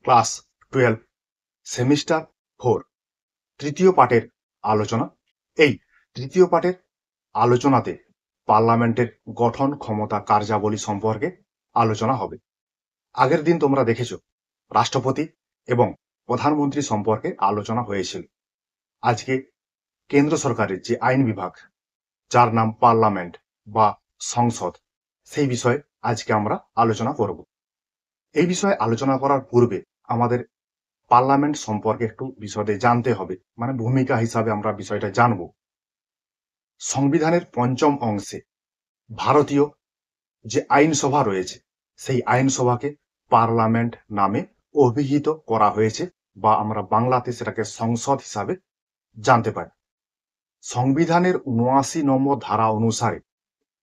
Class 12 semester 4 তৃতীয় পাঠের আলোচনা। এই তৃতীয় পাঠের আলোচনাতে পার্লামেন্টের গঠন ক্ষমতা কার্যাবলী সম্পর্কে আলোচনা হবে। আগের দিন তোমরা দেখেছো রাষ্ট্রপতি এবং প্রধানমন্ত্রী সম্পর্কে আলোচনা হয়েছিল। আজকে কেন্দ্র সরকারের যে আইন বিভাগ, যার নাম পার্লামেন্ট বা সংসদ, সেই বিষয়ে আজকে আমরা আলোচনা করব। এই বিষয়ে আলোচনা করার পূর্বে আমাদের পার্লামেন্ট সম্পর্কে একটু বিশদে জানতে হবে, মানে ভূমিকা হিসাবে আমরা বিষয়টা জানব। সংবিধানের পঞ্চম অংশে ভারতীয় যে আইনসভা রয়েছে, সেই আইনসভাকে পার্লামেন্ট নামে অভিহিত করা হয়েছে, বা আমরা বাংলাতে সেটাকে সংসদ হিসাবে জানতে পারি। সংবিধানের ৭৯ নম্বর ধারা অনুসারে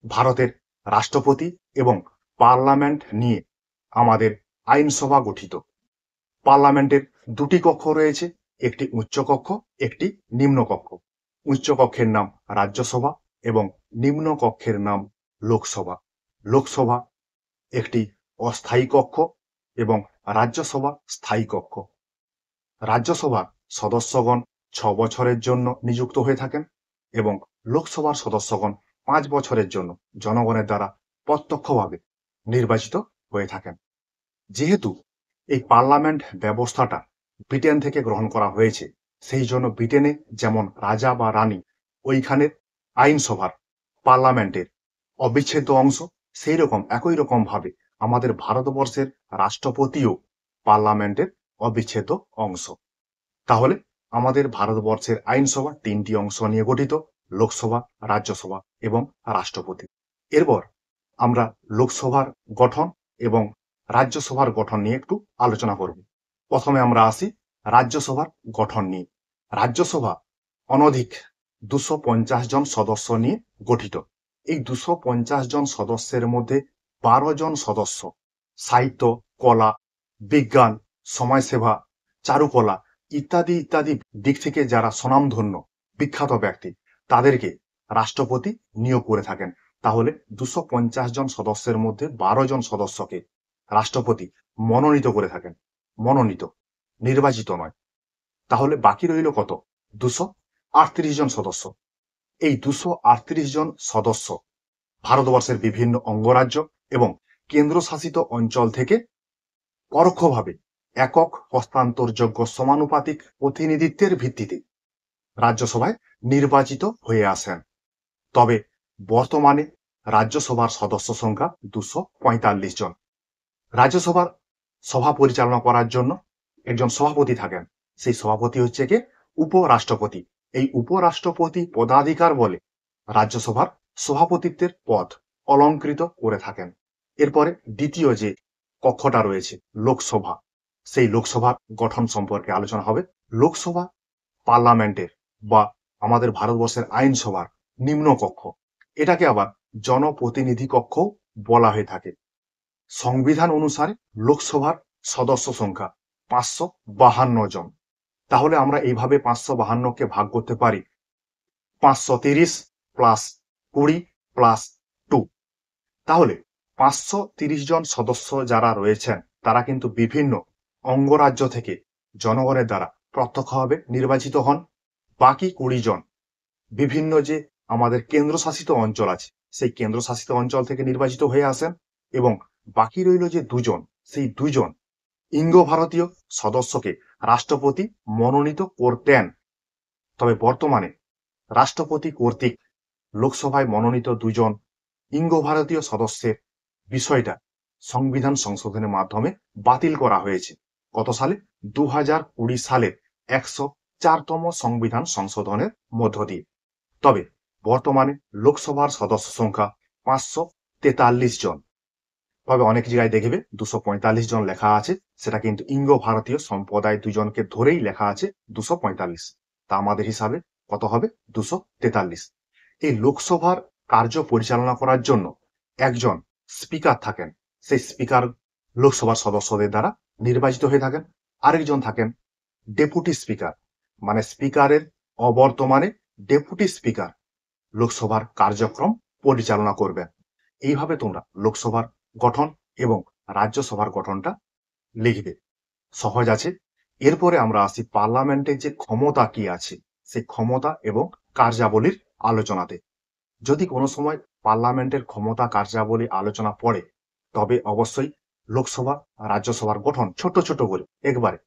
ভারতের রাষ্ট্রপতি এবং পার্লামেন্ট নিয়ে আমাদের আইনসভা গঠিত। পার্লামেন্টের দুটি কক্ষ রয়েছে, একটি উচ্চকক্ষ, একটি নিম্নকক্ষ। উচ্চকক্ষের নাম রাজ্যসভা এবং নিম্নকক্ষের নাম লোকসভা। লোকসভা একটি অস্থায়ী কক্ষ এবং রাজ্যসভা স্থায়ী কক্ষ। রাজ্যসভার সদস্যগণ ৬ বছরের জন্য নিযুক্ত হয়ে থাকেন এবং লোকসভার সদস্যগণ ৫ বছরের জন্য জনগণের দ্বারা প্রত্যক্ষভাবে নির্বাচিত হয়ে থাকেন। যেহেতু এই পার্লামেন্ট ব্যবস্থাটা ব্রিটেন থেকে গ্রহণ করা হয়েছে, সেই জন্য ব্রিটেনে যেমন রাজা বা রানী ওইখানের আইনসভার পার্লামেন্টের অবিচ্ছেদ্য অংশ, সেই রকম একই রকম ভাবে আমাদের ভারতবর্ষের রাষ্ট্রপতিও পার্লামেন্টের অবিচ্ছেদ্য অংশ। তাহলে আমাদের ভারতবর্ষের আইনসভা ৩টি অংশ নিয়ে গঠিত: লোকসভা, রাজ্যসভা এবং রাষ্ট্রপতি। এরপর আমরা লোকসভার গঠন এবং রাজ্যসভার গঠন নিয়ে একটু আলোচনা করব। প্রথমে আমরা আসি রাজ্যসভার গঠন নিয়ে। রাজ্যসভা অনধিক ২৫০ জন সদস্য নিয়ে গঠিত। এই ২৫০ জন সদস্যের মধ্যে ১২ জন সদস্য সাহিত্য, কলা, বিজ্ঞান, সমাজসেবা, চারুকলা ইত্যাদি ইত্যাদি দিক থেকে যারা স্বনামধন্য বিখ্যাত ব্যক্তি, তাদেরকে রাষ্ট্রপতি নিয়োগ করে থাকেন। তাহলে ২৫০ জন সদস্যের মধ্যে ১২ জন সদস্যকে রাষ্ট্রপতি মনোনীত করে থাকেন। মনোনীত, নির্বাচিত নয়। তাহলে বাকি রইল কত? ২৩৮ জন সদস্য। এই ২৩৮ জন সদস্য ভারতবর্ষের বিভিন্ন অঙ্গরাজ্য এবং কেন্দ্রশাসিত অঞ্চল থেকে পরোক্ষভাবে একক হস্তান্তরযোগ্য সমানুপাতিক প্রতিনিধিত্বের ভিত্তিতে রাজ্যসভায় নির্বাচিত হয়ে আসেন। তবে বর্তমানে রাজ্যসভার সদস্য সংখ্যা ২৪৫ জন। রাজ্যসভার সভা পরিচালনা করার জন্য একজন সভাপতি থাকেন। সেই সভাপতি হচ্ছে কে? উপরাষ্ট্রপতি। এই উপরাষ্ট্রপতি পদাধিকার বলে রাজ্যসভার সভাপতিত্বের পদ অলংকৃত করে থাকেন। এরপরে দ্বিতীয় যে কক্ষটা রয়েছে লোকসভা, সেই লোকসভার গঠন সম্পর্কে আলোচনা হবে। লোকসভা পার্লামেন্টের বা আমাদের ভারতবর্ষের আইনসভার নিম্নকক্ষ, এটাকে আবার জনপ্রতিনিধি কক্ষ বলা হয়ে থাকে। সংবিধান অনুসারে লোকসভার সদস্য সংখ্যা ৫৫২ জন। তাহলে আমরা এইভাবে ৫৫২কে ভাগ করতে পারি ৫৩০ প্লাস ২০ প্লাস 2। তাহলে ৫৩০ জন সদস্য যারা রয়েছেন, তারা কিন্তু বিভিন্ন অঙ্গরাজ্য থেকে জনগণের দ্বারা প্রত্যক্ষভাবে নির্বাচিত হন। বাকি ২০ জন বিভিন্ন যে আমাদের কেন্দ্রশাসিত অঞ্চল আছে, সেই কেন্দ্রশাসিত অঞ্চল থেকে নির্বাচিত হয়ে আসেন। এবং বাকি রইল যে ২ জন, সেই ২ জন ইঙ্গ ভারতীয় সদস্যকে রাষ্ট্রপতি মনোনীত করতেন। তবে বর্তমানে রাষ্ট্রপতি কর্তৃক লোকসভায় মনোনীত ২ জন ইঙ্গ ভারতীয় সদস্যের বিষয়টা সংবিধান সংশোধনের মাধ্যমে বাতিল করা হয়েছে। কত সালে? ২০২০ সালের ১০৪তম সংবিধান সংশোধনের মধ্য দিয়ে। তবে বর্তমানে লোকসভার সদস্য সংখ্যা ৫৪৩ জন। তবে অনেক জায়গায় দেখবে ২৪৫ জন লেখা আছে, সেটা কিন্তু ইঙ্গ ভারতীয় সম্প্রদায় ২ জনকে ধরেই লেখা আছে ২৪৫। তা আমাদের হিসাবে কত হবে? ২৪৩। এই লোকসভার কার্য পরিচালনা করার জন্য একজন স্পিকার থাকেন। সেই স্পিকার লোকসভার সদস্যদের দ্বারা নির্বাচিত হয়ে থাকেন। আরেকজন থাকেন ডেপুটি স্পিকার, মানে স্পিকারের অবর্তমানে ডেপুটি স্পিকার লোকসভার কার্যক্রম পরিচালনা করবেন। এইভাবে তোমরা লোকসভার গঠন এবং রাজ্যসভার গঠনটা লিখবে। সহজ আছে। এরপরে আমরা আসি পার্লামেন্টের যে ক্ষমতা কি আছে, সেই ক্ষমতা এবং কার্যাবলীর আলোচনাতে। যদি কোনো সময় পার্লামেন্টের ক্ষমতা কার্যাবলী আলোচনা পড়ে, তবে অবশ্যই লোকসভা রাজ্যসভার গঠন ছোট ছোট করে একবারে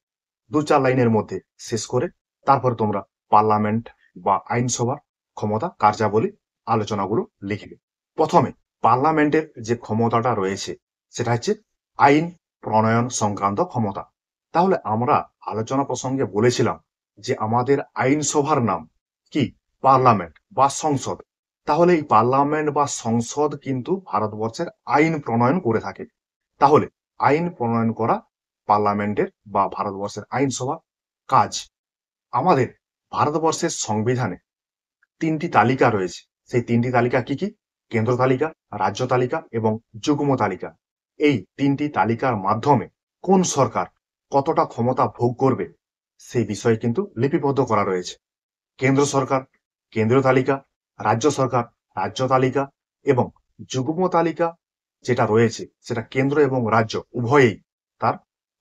2-4 লাইনের মধ্যে শেষ করে তারপর তোমরা পার্লামেন্ট বা আইনসভার ক্ষমতা কার্যাবলী আলোচনাগুলো লিখবে। প্রথমে পার্লামেন্টের যে ক্ষমতাটা রয়েছে সেটা হচ্ছে আইন প্রণয়ন সংক্রান্ত ক্ষমতা। তাহলে আমরা আলোচনা প্রসঙ্গে বলেছিলাম যে আমাদের আইনসভার নাম কি? পার্লামেন্ট বা সংসদ। তাহলে এই পার্লামেন্ট বা সংসদ কিন্তু ভারতবর্ষের আইন প্রণয়ন করে থাকে। তাহলে আইন প্রণয়ন করা পার্লামেন্টের বা ভারতবর্ষের আইনসভা কাজ। আমাদের ভারতবর্ষের সংবিধানে 3টি তালিকা রয়েছে। সেই 3টি তালিকা কি কি? কেন্দ্র তালিকা, রাজ্য তালিকা এবং যুগ্ম তালিকা। এই 3টি তালিকার মাধ্যমে কোন সরকার কতটা ক্ষমতা ভোগ করবে সেই বিষয়ে কিন্তু লিপিবদ্ধ করা রয়েছে। কেন্দ্র সরকার কেন্দ্রীয় তালিকা, রাজ্য সরকার রাজ্য তালিকা এবং যুগ্ম তালিকা যেটা রয়েছে সেটা কেন্দ্র এবং রাজ্য উভয়েই তার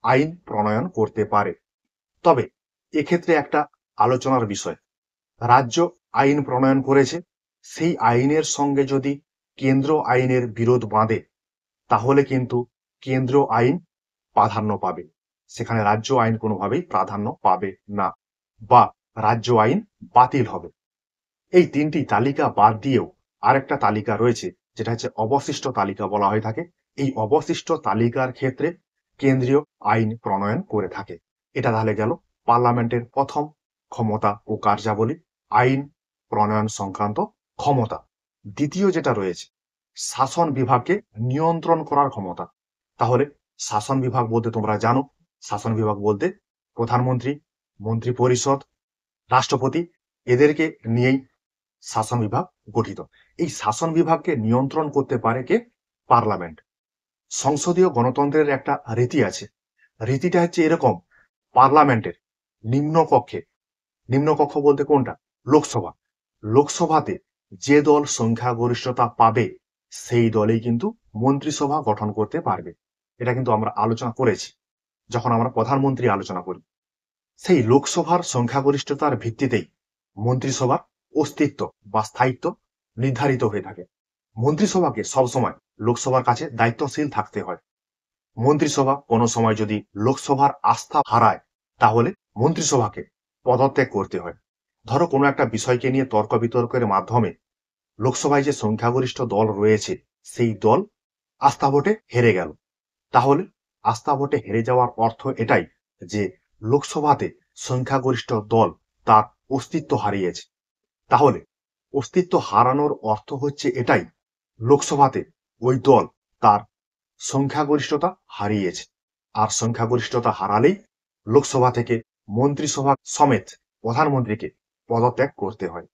আইন প্রণয়ন করতে পারে। তবে এক্ষেত্রে একটা আলোচনার বিষয়, রাজ্য আইন প্রণয়ন করেছে, সেই আইনের সঙ্গে যদি কেন্দ্র আইনের বিরোধ বাঁধে তাহলে কিন্তু কেন্দ্র আইন প্রাধান্য পাবে, সেখানে রাজ্য আইন কোনোভাবেই প্রাধান্য পাবে না বা রাজ্য আইন বাতিল হবে। এই 3টি তালিকা বাদ দিয়েও আরেকটা তালিকা রয়েছে যেটা হচ্ছে অবশিষ্ট তালিকা বলা হয়ে থাকে। এই অবশিষ্ট তালিকার ক্ষেত্রে কেন্দ্রীয় আইন প্রণয়ন করে থাকে। এটা তাহলে গেল পার্লামেন্টের প্রথম ক্ষমতা ও কার্যাবলী, আইন প্রণয়ন সংক্রান্ত ক্ষমতা। দ্বিতীয় যেটা রয়েছে শাসন বিভাগকে নিয়ন্ত্রণ করার ক্ষমতা। তাহলে শাসন বিভাগ বলতে তোমরা জানো, শাসন বিভাগ বলতে প্রধানমন্ত্রী, মন্ত্রী পরিষদ, রাষ্ট্রপতি এদেরকে নিয়েই শাসন বিভাগ গঠিত। এই শাসন বিভাগকে নিয়ন্ত্রণ করতে পারে কে? পার্লামেন্ট। সংসদীয় গণতন্ত্রের একটা রীতি আছে। রীতিটা হচ্ছে এরকম, পার্লামেন্টের নিম্নকক্ষে, নিম্নকক্ষ বলতে কোনটা? লোকসভা। লোকসভাতে যে দল সংখ্যাগরিষ্ঠতা পাবে সেই দলেই কিন্তু মন্ত্রিসভা গঠন করতে পারবে। এটা কিন্তু আমরা আলোচনা করেছি যখন আমরা প্রধানমন্ত্রী আলোচনা করি। সেই লোকসভার সংখ্যাগরিষ্ঠতার ভিত্তিতেই মন্ত্রিসভার অস্তিত্ব বা স্থায়িত্ব নির্ধারিত হয়ে থাকে। মন্ত্রিসভাকে সবসময় লোকসভার কাছে দায়িত্বশীল থাকতে হয়। মন্ত্রিসভা কোনো সময় যদি লোকসভার আস্থা হারায় তাহলে মন্ত্রিসভাকে পদত্যাগ করতে হয়। ধরো কোনো একটা বিষয়কে নিয়ে তর্ক বিতর্কের মাধ্যমে লোকসভায় যে সংখ্যাগরিষ্ঠ দল রয়েছে সেই দল আস্থা ভোটে হেরে গেল, তাহলে আস্থা ভোটে হেরে যাওয়ার অর্থ এটাই যে লোকসভাতে সংখ্যাগরিষ্ঠ দল তার অস্তিত্ব হারিয়েছে। তাহলে অস্তিত্ব হারানোর অর্থ হচ্ছে এটাই, লোকসভাতে ওই দল তার সংখ্যাগরিষ্ঠতা হারিয়েছে। আর সংখ্যাগরিষ্ঠতা হারালেই লোকসভা থেকে মন্ত্রিসভা সমেত প্রধানমন্ত্রীকে পদত্যাগ করতে হয়।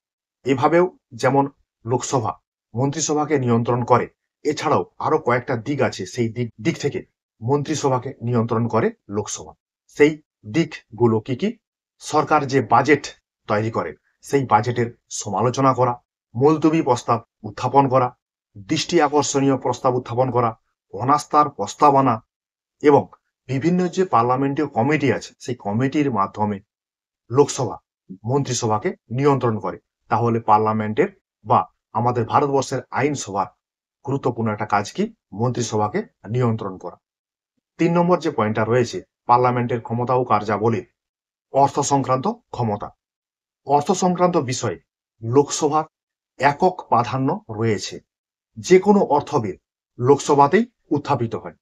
এভাবেও যেমন লোকসভা মন্ত্রিসভাকে নিয়ন্ত্রণ করে, এছাড়াও আরো কয়েকটা দিক আছে, সেই দিক থেকে মন্ত্রিসভাকে নিয়ন্ত্রণ করে লোকসভা। সেই দিকগুলো কি কি? সরকার যে বাজেট তৈরি করে সেই বাজেটের সমালোচনা করা, মুলতবি প্রস্তাব উত্থাপন করা, দৃষ্টি আকর্ষণীয় প্রস্তাব উত্থাপন করা, অনাস্থার প্রস্তাব আনা এবং বিভিন্ন যে পার্লামেন্টীয় কমিটি আছে সেই কমিটির মাধ্যমে লোকসভা মন্ত্রিসভাকে নিয়ন্ত্রণ করে। তাহলে পার্লামেন্টের বা আমাদের ভারতবর্ষের আইনসভার গুরুত্বপূর্ণ একটা কাজ কি? মন্ত্রিসভাকে নিয়ন্ত্রণ করা। 3 নম্বর যে পয়েন্টটা রয়েছে পার্লামেন্টের ক্ষমতা ও কার্যাবলীর অর্থ সংক্রান্ত ক্ষমতা। অর্থ সংক্রান্ত বিষয়ে লোকসভার একক প্রাধান্য রয়েছে। যে কোনো অর্থ বিল লোকসভাতেই উত্থাপিত হয়।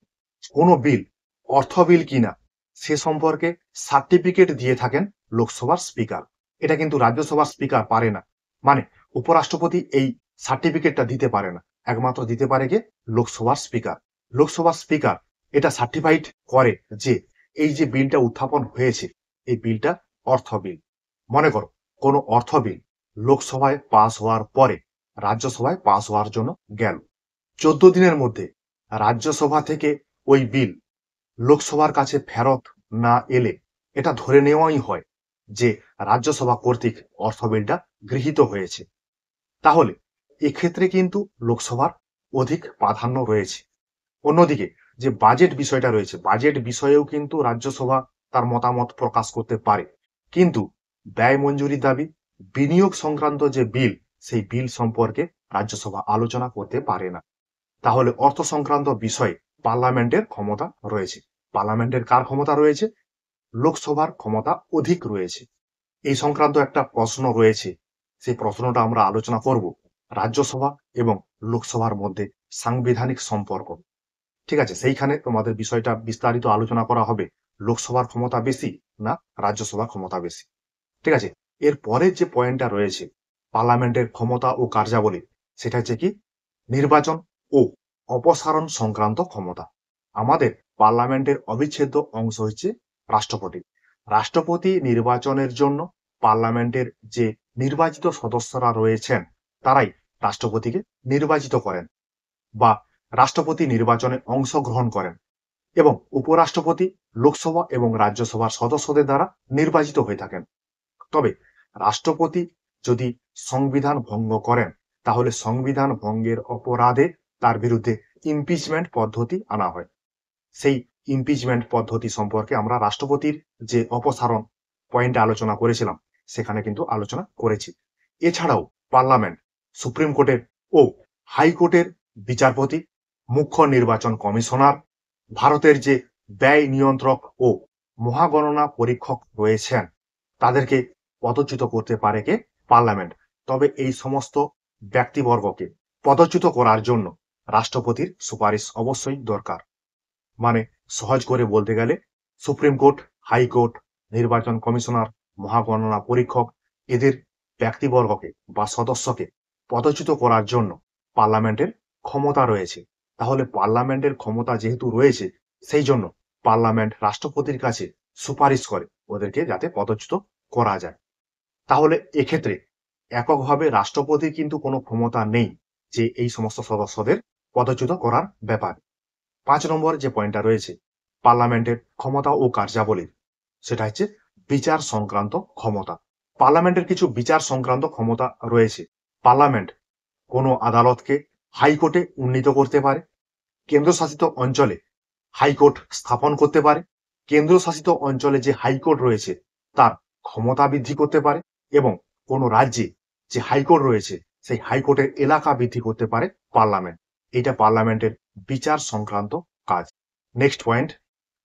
কোনো বিল অর্থ বিল কিনা সে সম্পর্কে সার্টিফিকেট দিয়ে থাকেন লোকসভার স্পিকার। এটা কিন্তু রাজ্যসভার স্পিকার পারে না, মানে উপরাষ্ট্রপতি এই সার্টিফিকেটটা দিতে পারে না, একমাত্র দিতে পারে কে? লোকসভার স্পিকার। লোকসভার স্পিকার এটা সার্টিফাইড করে যে এই যে বিলটা উত্থাপন হয়েছে এই বিলটা অর্থ বিল। মনে করো কোনো অর্থ বিল লোকসভায় পাস হওয়ার পরে রাজ্যসভায় পাস হওয়ার জন্য গেল, 14 দিনের মধ্যে রাজ্যসভা থেকে ওই বিল লোকসভার কাছে ফেরত না এলে এটা ধরে নেওয়াই হয় যে রাজ্যসভা কর্তৃক অর্থ বিলটা গৃহীত হয়েছে। তাহলে এক্ষেত্রে কিন্তু লোকসভার অধিক প্রাধান্য রয়েছে। অন্যদিকে যে বাজেট বিষয়টা রয়েছে, বাজেট বিষয়েও কিন্তু রাজ্যসভা তার মতামত প্রকাশ করতে পারে, কিন্তু ব্যয় মঞ্জুরি দাবি, বিনিয়োগ সংক্রান্ত যে বিল, সেই বিল সম্পর্কে রাজ্যসভা আলোচনা করতে পারে না। তাহলে অর্থ সংক্রান্ত বিষয়ে পার্লামেন্টের ক্ষমতা রয়েছে। পার্লামেন্টের কার ক্ষমতা রয়েছে? লোকসভার ক্ষমতা অধিক রয়েছে। এই সংক্রান্ত একটা প্রশ্ন রয়েছে, সেই প্রশ্নটা আমরা আলোচনা করব, রাজ্যসভা এবং লোকসভার মধ্যে সাংবিধানিক সম্পর্ক। ঠিক আছে, সেইখানে তোমাদের বিষয়টা বিস্তারিত আলোচনা করা হবে, লোকসভার ক্ষমতা বেশি না রাজ্যসভার ক্ষমতা বেশি। ঠিক আছে, এর পরের যে পয়েন্টটা রয়েছে পার্লামেন্টের ক্ষমতা ও কার্যাবলী, সেটা হচ্ছে কি নির্বাচন ও অপসারণ সংক্রান্ত ক্ষমতা। আমাদের পার্লামেন্টের অবিচ্ছেদ্য অংশ হচ্ছে রাষ্ট্রপতি। রাষ্ট্রপতি নির্বাচনের জন্য পার্লামেন্টের যে নির্বাচিত সদস্যরা রয়েছেন তারাই রাষ্ট্রপতিকে নির্বাচিত করেন বা রাষ্ট্রপতি নির্বাচনে অংশগ্রহণ করেন, এবং উপরাষ্ট্রপতি লোকসভা এবং রাজ্যসভার সদস্যদের দ্বারা নির্বাচিত হয়ে থাকেন। তবে রাষ্ট্রপতি যদি সংবিধান ভঙ্গ করেন, তাহলে সংবিধান ভঙ্গের অপরাধে তার বিরুদ্ধে ইমপিচমেন্ট পদ্ধতি আনা হয়। সেই ইমপিচমেন্ট পদ্ধতি সম্পর্কে আমরা রাষ্ট্রপতির যে অপসারণ পয়েন্ট আলোচনা করেছিলাম, সেখানে কিন্তু আলোচনা করেছি। এছাড়াও পার্লামেন্ট সুপ্রিম কোর্টের ও হাইকোর্টের বিচারপতি, মুখ্য নির্বাচন কমিশনার, ভারতের যে ব্যয় নিয়ন্ত্রক ও মহাগণনা পরীক্ষক রয়েছেন, তাদেরকে পদচ্যুত করতে পারে কে? পার্লামেন্ট। তবে এই সমস্ত ব্যক্তিবর্গকে পদচ্যুত করার জন্য রাষ্ট্রপতির সুপারিশ অবশ্যই দরকার। মানে সহজ করে বলতে গেলে সুপ্রিম কোর্ট, হাইকোর্ট, নির্বাচন কমিশনার, মহাগণনা পরীক্ষক, এদের ব্যক্তিবর্গকে বা সদস্যকে পদচ্যুত করার জন্য পার্লামেন্টের ক্ষমতা রয়েছে। তাহলে পার্লামেন্টের ক্ষমতা যেহেতু রয়েছে, সেই জন্য পার্লামেন্ট রাষ্ট্রপতির কাছে সুপারিশ করে ওদেরকে যাতে পদচ্যুত করা যায়। তাহলে এক্ষেত্রে এককভাবে রাষ্ট্রপতির কিন্তু কোনো ক্ষমতা নেই যে এই সমস্ত সদস্যদের পদচ্যুত করার ব্যাপারে। 5 নম্বর যে পয়েন্টটা রয়েছে পার্লামেন্টের ক্ষমতা ও কার্যাবলীর, সেটা হচ্ছে বিচার সংক্রান্ত ক্ষমতা। পার্লামেন্টের কিছু বিচার সংক্রান্ত ক্ষমতা রয়েছে। পার্লামেন্ট কোনো আদালতকে হাইকোর্টে উন্নীত করতে পারে, কেন্দ্রশাসিত অঞ্চলে হাইকোর্ট স্থাপন করতে পারে, কেন্দ্রশাসিত অঞ্চলে যে হাইকোর্ট রয়েছে তার ক্ষমতা বৃদ্ধি করতে পারে, এবং কোনো রাজ্যে যে হাইকোর্ট রয়েছে সেই হাইকোর্টের এলাকা বৃদ্ধি করতে পারে পার্লামেন্ট। এটা পার্লামেন্টের বিচার সংক্রান্ত কাজ। নেক্সট পয়েন্ট,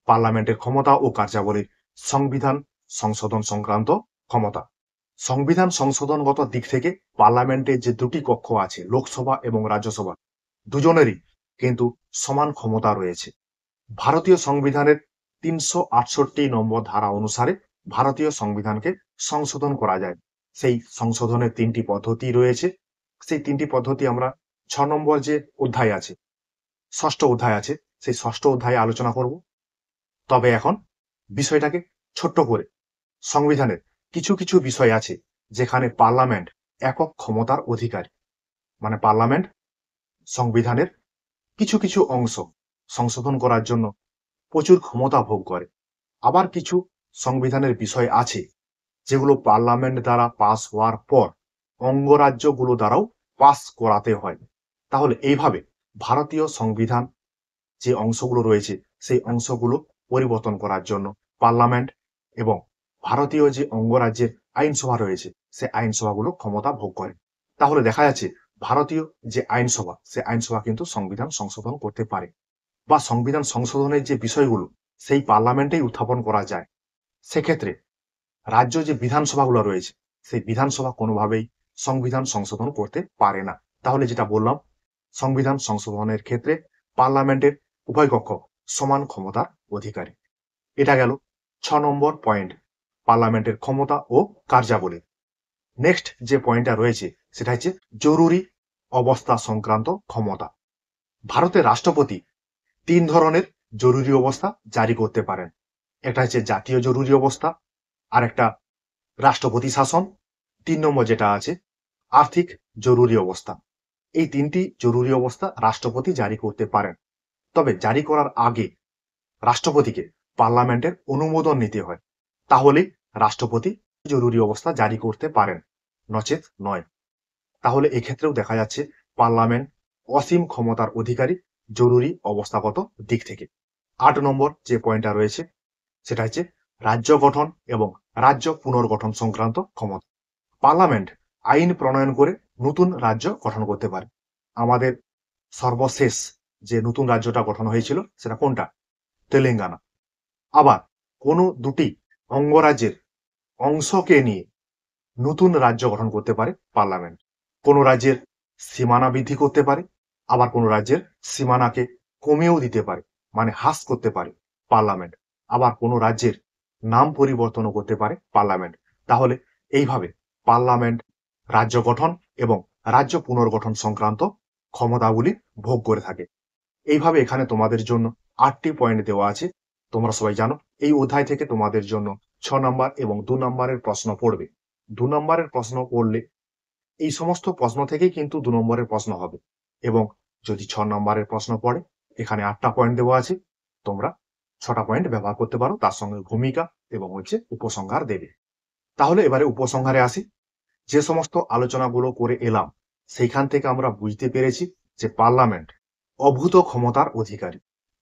পার্লামেন্টের ক্ষমতা ও কার্যাবলীর সংবিধান সংশোধন সংক্রান্ত ক্ষমতা। সংবিধান সংশোধনগত দিক থেকে পার্লামেন্টের যে দুটি কক্ষ আছে, লোকসভা এবং রাজ্যসভা, দুজনেরই কিন্তু সমান ক্ষমতা রয়েছে। ভারতীয় সংবিধানের 368 নম্বর ধারা অনুসারে ভারতীয় সংবিধানকে সংশোধন করা যায়। সেই সংশোধনের 3টি পদ্ধতি রয়েছে। সেই 3টি পদ্ধতি আমরা 6 নম্বর যে অধ্যায় আছে, 6ষ্ঠ অধ্যায় আছে, সেই 6ষ্ঠ অধ্যায়ে আলোচনা করব। তবে এখন বিষয়টাকে ছোট্ট করে, সংবিধানের কিছু কিছু বিষয় আছে যেখানে পার্লামেন্ট একক ক্ষমতার অধিকারী। মানে পার্লামেন্ট সংবিধানের কিছু কিছু অংশ সংশোধন করার জন্য প্রচুর ক্ষমতা ভোগ করে। আবার কিছু সংবিধানের বিষয় আছে যেগুলো পার্লামেন্ট দ্বারা পাস হওয়ার পর অঙ্গরাজ্যগুলো দ্বারাও পাস করাতে হয়। তাহলে এইভাবে ভারতীয় সংবিধান যে অংশগুলো রয়েছে সেই অংশগুলো পরিবর্তন করার জন্য পার্লামেন্ট এবং ভারতীয় যে অঙ্গরাজ্যের আইনসভা রয়েছে সেই আইনসভাগুলো ক্ষমতা ভোগ করে। তাহলে দেখা যাচ্ছে ভারতীয় যে আইনসভা, সে আইনসভা কিন্তু সংবিধান সংশোধন করতে পারে, বা সংবিধান সংশোধনের যে বিষয়গুলো সেই পার্লামেন্টেই উত্থাপন করা যায়। সেক্ষেত্রে রাজ্য যে বিধানসভাগুলো রয়েছে সেই বিধানসভা কোনোভাবেই সংবিধান সংশোধন করতে পারে না। তাহলে যেটা বললাম, সংবিধান সংশোধনের ক্ষেত্রে পার্লামেন্টের উভয় কক্ষ সমান ক্ষমতার অধিকারী। এটা গেল 6 নম্বর পয়েন্ট, পার্লামেন্টের ক্ষমতা ও কার্যাবলী। নেক্সট যে পয়েন্টটা রয়েছে সেটা হচ্ছে জরুরি অবস্থা সংক্রান্ত ক্ষমতা। ভারতের রাষ্ট্রপতি 3 ধরনের জরুরি অবস্থা জারি করতে পারেন। একটা হচ্ছে জাতীয় জরুরি অবস্থা, আর একটা রাষ্ট্রপতি শাসন, 3 নম্বর যেটা আছে আর্থিক জরুরি অবস্থা। এই 3টি জরুরি অবস্থা রাষ্ট্রপতি জারি করতে পারেন। তবে জারি করার আগে রাষ্ট্রপতিকে পার্লামেন্টের অনুমোদন নিতে হয়, তাহলেই রাষ্ট্রপতি জরুরি অবস্থা জারি করতে পারেন, নচেত নয়। তাহলে এক্ষেত্রেও দেখা যাচ্ছে পার্লামেন্ট অসীম ক্ষমতার অধিকারী জরুরি অবস্থাগত দিক থেকে। 8 নম্বর যে পয়েন্টটা রয়েছে সেটা হচ্ছে রাজ্য গঠন এবং রাজ্য পুনর্গঠন সংক্রান্ত ক্ষমতা। পার্লামেন্ট আইন প্রণয়ন করে নতুন রাজ্য গঠন করতে পারে। আমাদের সর্বশেষ যে নতুন রাজ্যটা গঠন হয়েছিল সেটা কোনটা? তেলেঙ্গানা। আবার কোনো দুটি অঙ্গরাজ্যের অংশকে নিয়ে নতুন রাজ্য গঠন করতে পারে পার্লামেন্ট। কোনো রাজ্যের সীমানা বৃদ্ধি করতে পারে, আবার কোনো রাজ্যের সীমানাকে কমিয়েও দিতে পারে, মানে হ্রাস করতে পারে পার্লামেন্ট। আবার কোনো রাজ্যের নাম পরিবর্তনও করতে পারে পার্লামেন্ট। তাহলে এইভাবে পার্লামেন্ট রাজ্য গঠন এবং রাজ্য পুনর্গঠন সংক্রান্ত ক্ষমতাগুলি ভোগ করে থাকে। এইভাবে এখানে তোমাদের জন্য 8টি পয়েন্ট দেওয়া আছে। তোমরা সবাই জানো এই অধ্যায় থেকে তোমাদের জন্য 6 নম্বর এবং 2 নম্বরের প্রশ্ন পড়বে। 2 নম্বরের প্রশ্ন পড়লে এই সমস্ত প্রশ্ন থেকেই কিন্তু 2 নম্বরের প্রশ্ন হবে, এবং যদি 6 নম্বরের প্রশ্ন পড়ে এখানে 8টা পয়েন্ট দেওয়া আছে, তোমরা 6টা পয়েন্ট ব্যবহার করতে পারো, তার সঙ্গে ভূমিকা এবং উপসংহার দেবে। তাহলে এবারে উপসংহারে আসি। যে সমস্ত আলোচনাগুলো করে এলাম সেইখান থেকে আমরা বুঝতে পেরেছি যে পার্লামেন্ট অভূত ক্ষমতার অধিকারী।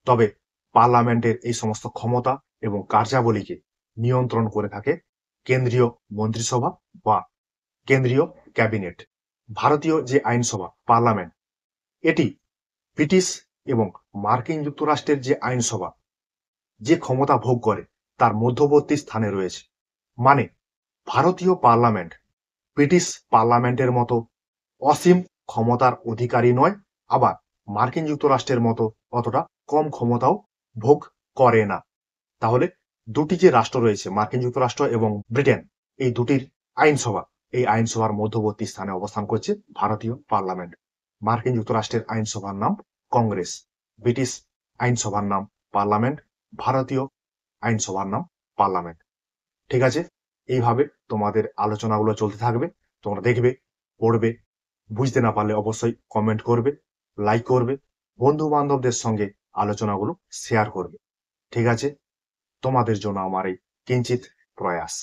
তবে পার্লামেন্টের এই সমস্ত ক্ষমতা এবং কার্যাবলীকে নিয়ন্ত্রণ করে থাকে কেন্দ্রীয় মন্ত্রিসভা বা কেন্দ্রীয় ক্যাবিনেট। ভারতীয় যে আইনসভা পার্লামেন্ট, এটি ব্রিটিশ এবং মার্কিন যুক্তরাষ্ট্রের যে আইনসভা যে ক্ষমতা ভোগ করে তার মধ্যবর্তী স্থানে রয়েছে। মানে ভারতীয় পার্লামেন্ট ব্রিটিশ পার্লামেন্টের মতো অসীম ক্ষমতার অধিকারী নয়, আবার মার্কিন যুক্তরাষ্ট্রের মতো অতটা কম ক্ষমতাও ভোগ করে না। তাহলে দুটি যে রাষ্ট্র রয়েছে মার্কিন যুক্তরাষ্ট্র এবং ব্রিটেন, এই দুটির আইনসভা, এই আইনসভার মধ্যবর্তী স্থানে অবস্থান করছে ভারতীয় পার্লামেন্ট। মার্কিন যুক্তরাষ্ট্রের আইনসভার নাম কংগ্রেস, ব্রিটিশ আইনসভার নাম পার্লামেন্ট, ভারতীয় আইনসভার নাম পার্লামেন্ট। ঠিক আছে, এইভাবে তোমাদের আলোচনাগুলো চলতে থাকবে। তোমরা দেখবে, পড়বে, বুঝতে না পারলে অবশ্যই কমেন্ট করবে, লাইক করবে, বন্ধু বান্ধবদের সঙ্গে আলোচনাগুলো শেয়ার করবে। ঠিক আছে, তোমাদের জন্য আমার এই কিঞ্চিত প্রয়াস।